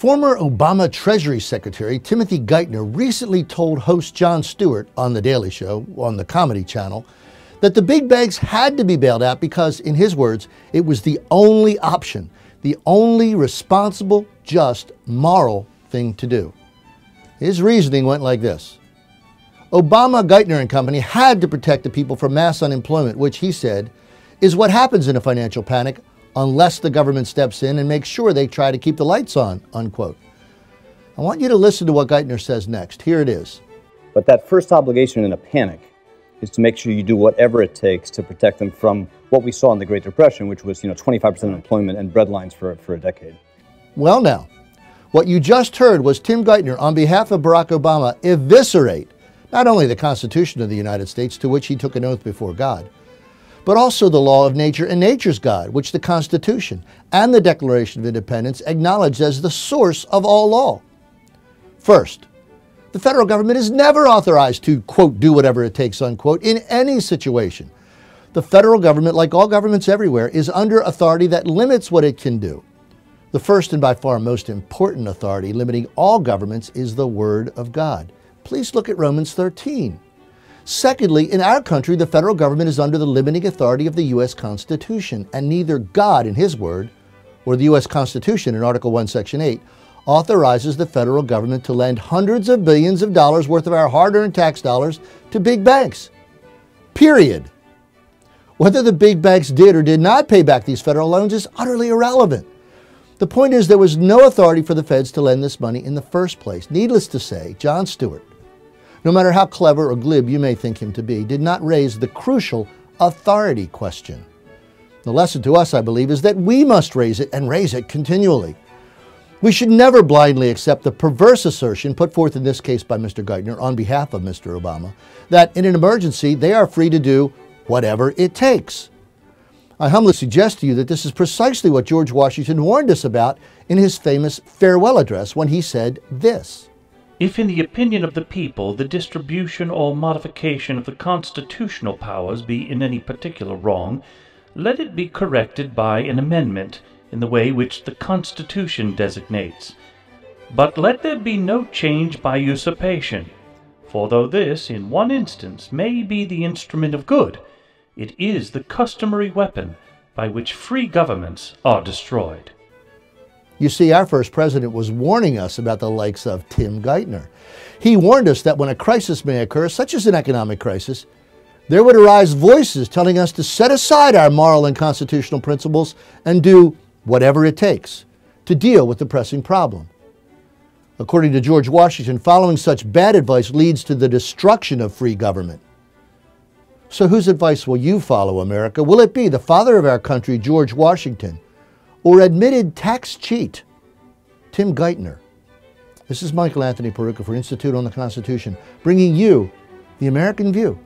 Former Obama Treasury Secretary Timothy Geithner recently told host Jon Stewart on The Daily Show, on the Comedy Channel, that the big banks had to be bailed out because, in his words, it was the only option, the only responsible, just, moral thing to do. His reasoning went like this. Obama, Geithner and Company had to protect the people from mass unemployment, which, he said, is what happens in a financial panic unless the government steps in and makes sure they try to keep the lights on, unquote. I want you to listen to what Geithner says next. Here it is. But that first obligation in a panic is to make sure you do whatever it takes to protect them from what we saw in the Great Depression, which was 25% unemployment and breadlines for a decade. Well now, what you just heard was Tim Geithner, on behalf of Barack Obama, eviscerate not only the Constitution of the United States, to which he took an oath before God, but also the law of nature and nature's God, which the Constitution and the Declaration of Independence acknowledge as the source of all law. First, the federal government is never authorized to, quote, do whatever it takes, unquote, in any situation. The federal government, like all governments everywhere, is under authority that limits what it can do. The first and by far most important authority limiting all governments is the Word of God. Please look at Romans 13. Secondly, in our country, the federal government is under the limiting authority of the U.S. Constitution, and neither God in His Word or the U.S. Constitution in Article 1, Section 8 authorizes the federal government to lend hundreds of billions of dollars worth of our hard-earned tax dollars to big banks. Period. Whether the big banks did or did not pay back these federal loans is utterly irrelevant. The point is there was no authority for the feds to lend this money in the first place. Needless to say, Jon Stewart, no matter how clever or glib you may think him to be, did not raise the crucial authority question. The lesson to us, I believe, is that we must raise it and raise it continually. We should never blindly accept the perverse assertion put forth in this case by Mr. Geithner on behalf of Mr. Obama, that in an emergency they are free to do whatever it takes. I humbly suggest to you that this is precisely what George Washington warned us about in his famous farewell address when he said this. If in the opinion of the people the distribution or modification of the constitutional powers be in any particular wrong, let it be corrected by an amendment in the way which the Constitution designates. But let there be no change by usurpation, for though this, in one instance, may be the instrument of good, it is the customary weapon by which free governments are destroyed. You see, our first president was warning us about the likes of Tim Geithner. He warned us that when a crisis may occur, such as an economic crisis, there would arise voices telling us to set aside our moral and constitutional principles and do whatever it takes to deal with the pressing problem. According to George Washington, following such bad advice leads to the destruction of free government. So whose advice will you follow, America? Will it be the father of our country, George Washington, or admitted tax cheat, Tim Geithner? This is Michael Anthony Peroutka for Institute on the Constitution, bringing you the American View.